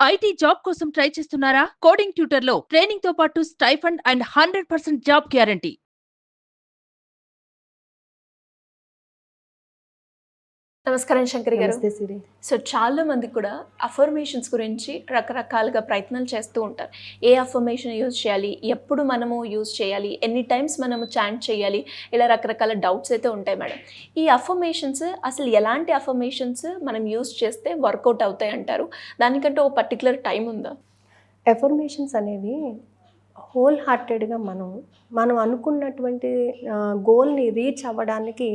IT job కోసం try చేస్తున్నారా? Coding ట్యూటర్లో training తో పాటు స్టైఫండ్ అండ్ 100% జాబ్ గ్యారంటీ. నమస్కారం శంకరి గారు. నమస్తే సిరి. సో చాలా మంది కూడా అఫర్మేషన్స్ గురించి రకరకాలుగా ప్రయత్నాలు చేస్తూ ఉంటారు. ఏ అఫర్మేషన్ యూజ్ చేయాలి, ఎప్పుడు మనము యూజ్ చేయాలి, ఎన్ని టైమ్స్ మనము చాంట్ చేయాలి, ఇలా రకరకాల డౌట్స్ అయితే ఉంటాయి మేడం. ఈ అఫర్మేషన్స్ అసలు ఎలాంటి అఫర్మేషన్స్ మనం యూజ్ చేస్తే వర్కౌట్ అవుతాయి అంటారు? దానికంటే ఓ పర్టికులర్ టైం ఉందా? ఎఫర్మేషన్స్ అనేవి హోల్ హార్టెడ్గా మనం అనుకున్నటువంటి గోల్ని రీచ్ అవ్వడానికి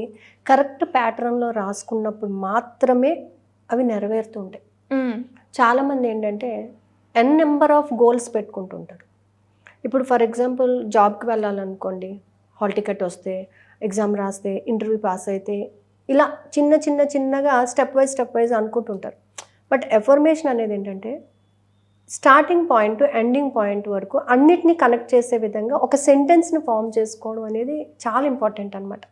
కరెక్ట్ ప్యాటర్న్లో రాసుకున్నప్పుడు మాత్రమే అవి నెరవేరుతుంటాయి. చాలామంది ఏంటంటే నెంబర్ ఆఫ్ గోల్స్ పెట్టుకుంటుంటారు. ఇప్పుడు ఫర్ ఎగ్జాంపుల్ జాబ్కి వెళ్ళాలనుకోండి, హాల్ టికెట్ వస్తే, ఎగ్జామ్ రాస్తే, ఇంటర్వ్యూ పాస్ అయితే, ఇలా చిన్నగా స్టెప్ వైజ్ అనుకుంటుంటారు. బట్ ఎఫర్మేషన్ అనేది ఏంటంటే starting point to ending point వరకు అన్నిటినీ కనెక్ట్ చేసే విధంగా ఒక సెంటెన్స్ని ఫామ్ చేసుకోవడం అనేది చాలా ఇంపార్టెంట్ అనమాట.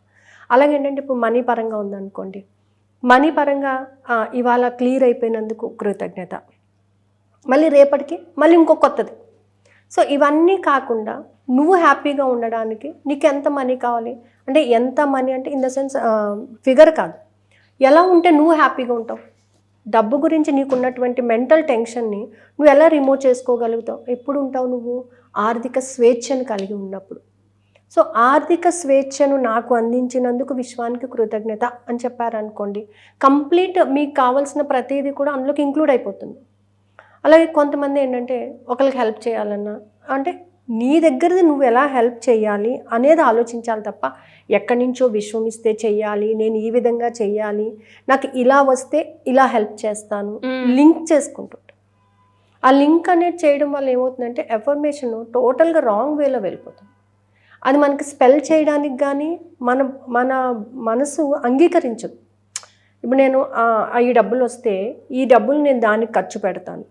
అలాగే ఏంటంటే ఇప్పుడు మనీ పరంగా ఉందనుకోండి, మనీ పరంగా ఇవాళ క్లియర్ అయిపోయినందుకు కృతజ్ఞత, మళ్ళీ రేపటికి మళ్ళీ ఇంకో కొత్తది. సో ఇవన్నీ కాకుండా నువ్వు హ్యాపీగా ఉండడానికి నీకు ఎంత మనీ కావాలి అంటే, ఎంత మనీ అంటే ఇన్ ద సెన్స్ ఫిగర్ కాదు, ఎలా ఉంటే నువ్వు హ్యాపీగా ఉంటావు, డబ్బు గురించి నీకున్నటువంటి మెంటల్ టెన్షన్ని నువ్వు ఎలా రిమూవ్ చేసుకోగలుగుతావు, ఎప్పుడు ఉంటావు నువ్వు ఆర్థిక స్వేచ్ఛను కలిగి ఉన్నప్పుడు. సో ఆర్థిక స్వేచ్ఛను నాకు అందించినందుకు విశ్వానికి కృతజ్ఞత అని చెప్పారనుకోండి, కంప్లీట్ మీకు కావాల్సిన ప్రతిదీ కూడా అందులోకి ఇంక్లూడ్ అయిపోతుంది. అలాగే కొంతమంది ఏంటంటే ఒకరికి హెల్ప్ చేయాలన్నా అంటే నీ దగ్గరది నువ్వు ఎలా హెల్ప్ చేయాలి అనేది ఆలోచించాలి తప్ప, ఎక్కడి నుంచో విశ్వం ఇస్తే చెయ్యాలి, నేను ఈ విధంగా చెయ్యాలి, నాకు ఇలా వస్తే ఇలా హెల్ప్ చేస్తాను, లింక్ చేసుకుంటుంటా. ఆ లింక్ అనేది చేయడం వల్ల ఏమవుతుందంటే ఎఫర్మేషన్ టోటల్గా రాంగ్ వేలో వెళ్ళిపోతుంది. అది మనకి స్పెల్ చేయడానికి కానీ మన మనసు అంగీకరించదు. ఇప్పుడు నేను ఈ డబ్బులు వస్తే ఈ డబ్బులు నేను దానికి ఖర్చు పెడతాను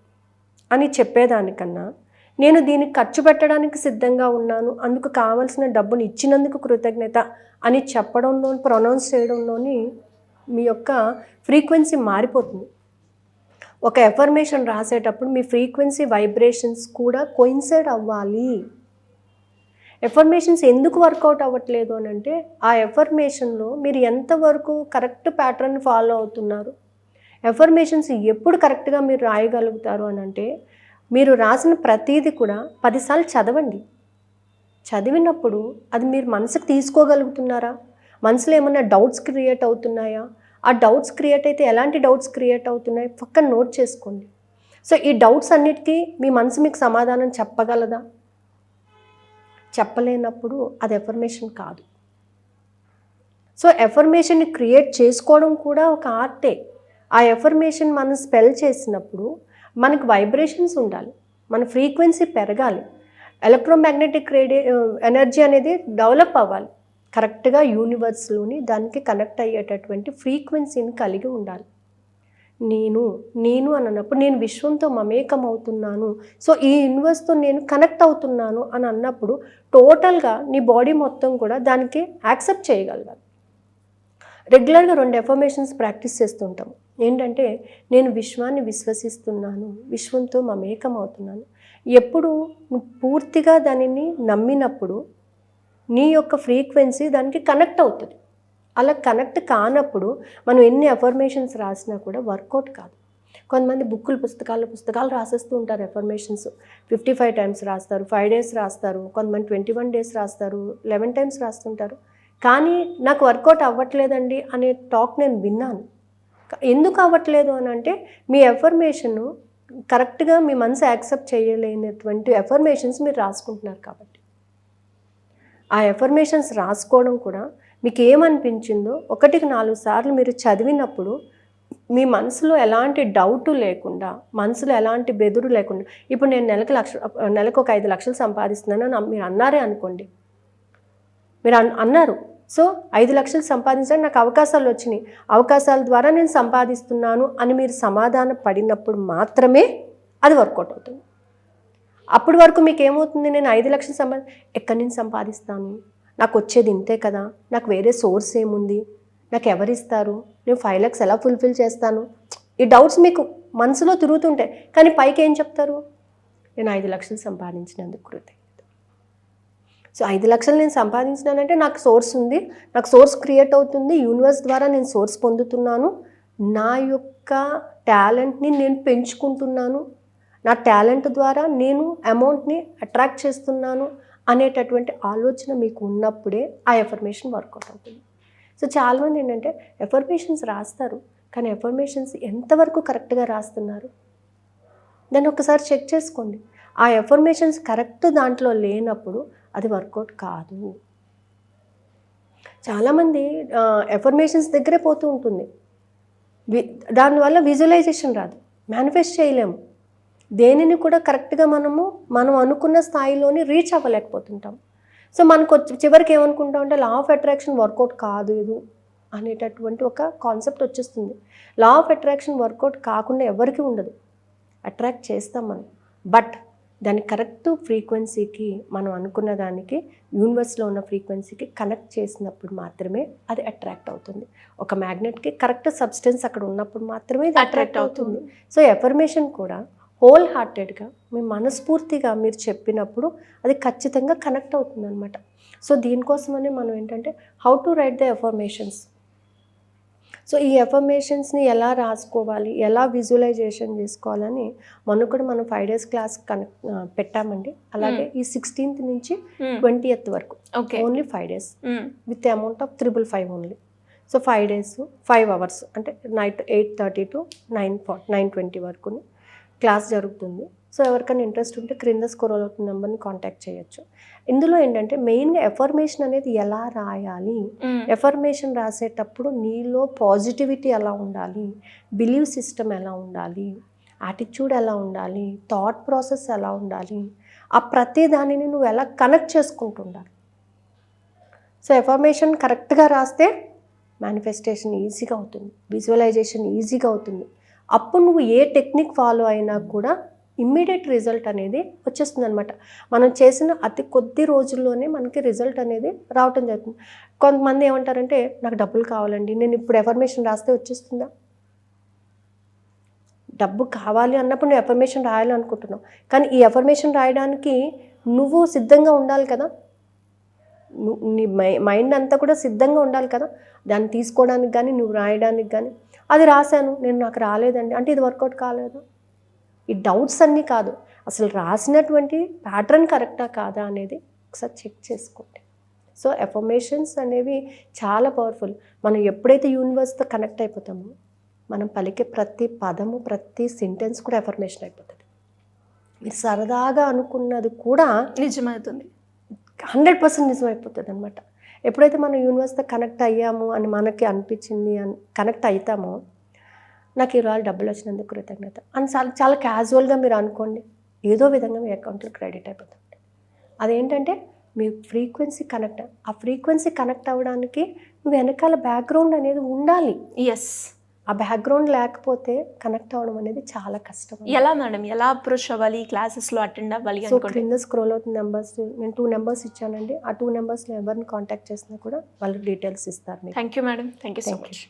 అని చెప్పేదానికన్నా, నేను దీనికి ఖర్చు పెట్టడానికి సిద్ధంగా ఉన్నాను, అందుకు కావాల్సిన డబ్బుని ఇచ్చినందుకు కృతజ్ఞత అని చెప్పడంలో, ప్రొనౌన్స్ చేయడంలోని మీ యొక్క ఫ్రీక్వెన్సీ మారిపోతుంది. ఒక ఎఫర్మేషన్ రాసేటప్పుడు మీ ఫ్రీక్వెన్సీ వైబ్రేషన్స్ కూడా కోయిన్సైడ్ అవ్వాలి. ఎఫర్మేషన్స్ ఎందుకు వర్కౌట్ అవ్వట్లేదు అని అంటే, ఆ ఎఫర్మేషన్లో మీరు ఎంతవరకు కరెక్ట్ ప్యాటర్న్ ఫాలో అవుతున్నారు, ఎఫర్మేషన్స్ ఎప్పుడు కరెక్ట్గా మీరు రాయగలుగుతారు అని అంటే, మీరు రాసిన ప్రతీది కూడా 10 సార్లు చదవండి. చదివినప్పుడు అది మీరు మనసుకు తీసుకోగలుగుతున్నారా, మనసులో ఏమన్నా డౌట్స్ క్రియేట్ అవుతున్నాయా, ఆ డౌట్స్ క్రియేట్ అయితే ఎలాంటి డౌట్స్ క్రియేట్ అవుతున్నాయి పక్కన నోట్ చేసుకోండి. సో ఈ డౌట్స్ అన్నిటికీ మీ మనసు మీకు సమాధానం చెప్పగలదా? చెప్పలేనప్పుడు అది ఎఫర్మేషన్ కాదు. సో ఎఫర్మేషన్ని క్రియేట్ చేసుకోవడం కూడా ఒక ఆర్టే. ఆ ఎఫర్మేషన్ మనం స్పెల్ చేసినప్పుడు మనకు వైబ్రేషన్స్ ఉండాలి, మన ఫ్రీక్వెన్సీ పెరగాలి, ఎలక్ట్రోమాగ్నెటిక్ ఎనర్జీ అనేది డెవలప్ అవ్వాలి, కరెక్ట్గా యూనివర్స్లోని దానికి కనెక్ట్ అయ్యేటటువంటి ఫ్రీక్వెన్సీని కలిగి ఉండాలి. నేను అని అన్నప్పుడు నేను విశ్వంతో మమేకం అవుతున్నాను, సో ఈ యూనివర్స్తో నేను కనెక్ట్ అవుతున్నాను అని అన్నప్పుడు టోటల్గా నీ బాడీ మొత్తం కూడా దానికి యాక్సెప్ట్ చేయగలగాలి. రెగ్యులర్గా 2 ఎఫర్మేషన్స్ ప్రాక్టీస్ చేస్తుంటాం. ఏంటంటే, నేను విశ్వాన్ని విశ్వసిస్తున్నాను, విశ్వంతో మమేకం అవుతున్నాను. ఎప్పుడు నువ్వు పూర్తిగా దానిని నమ్మినప్పుడు నీ యొక్క ఫ్రీక్వెన్సీ దానికి కనెక్ట్ అవుతుంది. అలా కనెక్ట్ కానప్పుడు మనం ఎన్ని ఎఫర్మేషన్స్ రాసినా కూడా వర్కౌట్ కాదు. కొంతమంది పుస్తకాలు రాసేస్తూ ఉంటారు. ఎఫర్మేషన్స్ 55 టైమ్స్ రాస్తారు, 5 డేస్ రాస్తారు, కొంతమంది 21 డేస్ రాస్తారు, 11 టైమ్స్ రాస్తుంటారు. కానీ నాకు వర్కౌట్ అవ్వట్లేదండి అనే టాక్ నేను విన్నాను. ఎందుకు అవ్వట్లేదు అని అంటే, మీ ఎఫర్మేషన్ కరెక్ట్గా మీ మనసు యాక్సెప్ట్ చేయలేనటువంటి ఎఫర్మేషన్స్ మీరు రాసుకుంటున్నారు కాబట్టి. ఆ ఎఫర్మేషన్స్ రాసుకోవడం కూడా మీకు ఏమనిపించిందో 1కి 4 సార్లు మీరు చదివినప్పుడు మీ మనసులో ఎలాంటి డౌటు లేకుండా, మనసులో ఎలాంటి బెదురు లేకుండా, ఇప్పుడు నేను నెలకు ఒక 5 లక్షలు సంపాదిస్తున్నాను మీరు అన్నారే అనుకోండి, మీరు అన్నారు, సో 5 లక్షలు సంపాదించడానికి నాకు అవకాశాలు వచ్చినాయి, అవకాశాల ద్వారా నేను సంపాదిస్తున్నాను అని మీరు సమాధాన పడినప్పుడు మాత్రమే అది వర్కౌట్ అవుతుంది. అప్పటి వరకు మీకు ఏమవుతుంది, నేను 5 లక్షలు ఎక్కడి నుంచి సంపాదిస్తాను, నాకు వచ్చేది ఇంతే కదా, నాకు వేరే సోర్స్ ఏముంది, నాకు ఎవరిస్తారు, నేను 5 lakhs ఎలా ఫుల్ఫిల్ చేస్తాను, ఈ డౌట్స్ మీకు మనసులో తిరుగుతుంటాయి, కానీ పైకి ఏం చెప్తారు? నేను 5 లక్షలు సంపాదించినందుకు కృతజ్ఞత. సో 5 లక్షలు నేను సంపాదించినానంటే నాకు సోర్స్ ఉంది, నాకు సోర్స్ క్రియేట్ అవుతుంది, యూనివర్స్ ద్వారా నేను సోర్స్ పొందుతున్నాను, నా యొక్క టాలెంట్ని నేను పెంచుకుంటున్నాను, నా టాలెంట్ ద్వారా నేను అమౌంట్ని అట్రాక్ట్ చేస్తున్నాను అనేటటువంటి ఆలోచన మీకు ఉన్నప్పుడే ఆ ఎఫర్మేషన్ వర్కౌట్ అవుతుంది. సో చాలామంది ఏంటంటే ఎఫర్మేషన్స్ రాస్తారు, కానీ ఎఫర్మేషన్స్ ఎంతవరకు కరెక్ట్గా రాస్తున్నారు దాన్ని ఒకసారి చెక్ చేసుకోండి. ఆ ఎఫర్మేషన్స్ కరెక్ట్ దాంట్లో లేనప్పుడు అది వర్కౌట్ కాదు. చాలామంది ఎఫర్మేషన్స్ దగ్గరే పోతూ ఉంటుంది, దానివల్ల విజువలైజేషన్ రాదు, మేనిఫెస్ట్ చేయలేము, దేనిని కూడా కరెక్ట్గా మనం అనుకున్న స్థాయిలోని రీచ్ అవ్వలేకపోతుంటాం. సో మనకు చివరికి ఏమనుకుంటాం అంటే లా ఆఫ్ అట్రాక్షన్ వర్కౌట్ కాదు అనేటటువంటి ఒక కాన్సెప్ట్ వచ్చేస్తుంది. లా ఆఫ్ అట్రాక్షన్ వర్కౌట్ కాకుండా ఎవరికి ఉండదు, అట్రాక్ట్ చేస్తాం మనం, బట్ దాని కరెక్ట్ ఫ్రీక్వెన్సీకి మనం అనుకున్న దానికి యూనివర్స్లో ఉన్న ఫ్రీక్వెన్సీకి కనెక్ట్ చేసినప్పుడు మాత్రమే అది అట్రాక్ట్ అవుతుంది. ఒక మ్యాగ్నెట్కి కరెక్ట్ సబ్స్టెన్స్ అక్కడ ఉన్నప్పుడు మాత్రమే ఇది అట్రాక్ట్ అవుతుంది. సో ఎఫర్మేషన్ కూడా హోల్ హార్టెడ్గా మీ మనస్ఫూర్తిగా మీరు చెప్పినప్పుడు అది ఖచ్చితంగా కనెక్ట్ అవుతుంది అనమాట. సో దీనికోసమనే మనం ఏంటంటే how to right the affirmations. So ఈ ఎఫర్మేషన్స్ని ఎలా రాసుకోవాలి, ఎలా విజువలైజేషన్ చేసుకోవాలని మొన్న కూడా మనం 5 days క్లాస్ పెట్టామండి. అలాగే ఈ 16th నుంచి 20th వరకు only 5 days with amount of 555 only. So 5 days 5 hours అంటే నైట్ 8:30 to 9:20 వరకు క్లాస్ జరుగుతుంది. సో ఎవరికైనా ఇంట్రెస్ట్ ఉంటే క్రింద స్క్రోల్ అవుతున్న నెంబర్ని కాంటాక్ట్ చేయొచ్చు. ఇందులో ఏంటంటే మెయిన్గా ఎఫర్మేషన్ అనేది ఎలా రాయాలి, ఎఫర్మేషన్ రాసేటప్పుడు నీలో పాజిటివిటీ ఎలా ఉండాలి, బిలీవ్ సిస్టమ్ ఎలా ఉండాలి, యాటిట్యూడ్ ఎలా ఉండాలి, థాట్ ప్రాసెస్ ఎలా ఉండాలి, ఆ ప్రతి దానిని నువ్వు ఎలా కనెక్ట్ చేసుకుంటుండాలి. సో ఎఫర్మేషన్ కరెక్ట్గా రాస్తే మేనిఫెస్టేషన్ ఈజీగా అవుతుంది, విజువలైజేషన్ ఈజీగా అవుతుంది. అప్పుడు నువ్వు ఏ టెక్నిక్ ఫాలో అయినా కూడా ఇమ్మీడియట్ రిజల్ట్ అనేది వచ్చేస్తుంది అనమాట. మనం చేసిన అతి కొద్ది రోజుల్లోనే మనకి రిజల్ట్ అనేది రావటం జరుగుతుంది. కొంతమంది ఏమంటారంటే నాకు డబ్బులు కావాలండి, నేను ఇప్పుడు ఎఫర్మేషన్ రాస్తే వచ్చేస్తుందా? డబ్బు కావాలి అన్నప్పుడు నువ్వు ఎఫర్మేషన్ రాయాలనుకుంటున్నావు, కానీ ఈ ఎఫర్మేషన్ రాయడానికి నువ్వు సిద్ధంగా ఉండాలి కదా, నీ మైండ్ అంతా కూడా సిద్ధంగా ఉండాలి కదా, దాన్ని తీసుకోవడానికి కానీ నువ్వు రాయడానికి కానీ. అది రాశాను, నాకు రాలేదండి అంటే ఇది వర్కౌట్ కాలేదు. ఈ డౌట్స్ అన్నీ కాదు, అసలు రాసినటువంటి ప్యాటర్న్ కరెక్టా కాదా అనేది ఒకసారి చెక్ చేసుకోండి. సో ఎఫర్మేషన్స్ అనేవి చాలా పవర్ఫుల్. మనం ఎప్పుడైతే యూనివర్స్తో కనెక్ట్ అయిపోతామో మనం పలికే ప్రతి పదము ప్రతి సెంటెన్స్ కూడా ఎఫర్మేషన్ అయిపోతుంది. మీరు సరదాగా అనుకున్నది కూడా నిజమవుతుంది, 100% నిజమైపోతుంది అనమాట. ఎప్పుడైతే మనం యూనివర్స్తో కనెక్ట్ అయ్యాము అని మనకి అనిపించింది అని కనెక్ట్ అవుతామో, నాకు ఈరోజు డబ్బులు వచ్చినందుకు కృతజ్ఞత అని చాలా క్యాజువల్గా మీరు అనుకోండి, ఏదో విధంగా మీ అకౌంట్లో క్రెడిట్ అయిపోతుంది. అదేంటంటే మీ ఫ్రీక్వెన్సీ కనెక్ట్, ఆ ఫ్రీక్వెన్సీ కనెక్ట్ అవ్వడానికి నువ్వు వెనకాల బ్యాక్గ్రౌండ్ అనేది ఉండాలి. ఎస్, ఆ బ్యాక్గ్రౌండ్ లేకపోతే కనెక్ట్ అవ్వడం అనేది చాలా కష్టం. ఎలా మేడం, ఎలా అప్రోచ్ అవ్వాలి, క్లాసెస్లో అటెండ్ అవ్వాలి? సో క్రింద స్క్రోల్ అవుతున్న నెంబర్స్, నేను 2 numbers ఇచ్చానండి. ఆ 2 numbers ఎవరిని కాంటాక్ట్ చేసినా కూడా వాళ్ళు డీటెయిల్స్ ఇస్తారు. Thank you madam, thank you so much.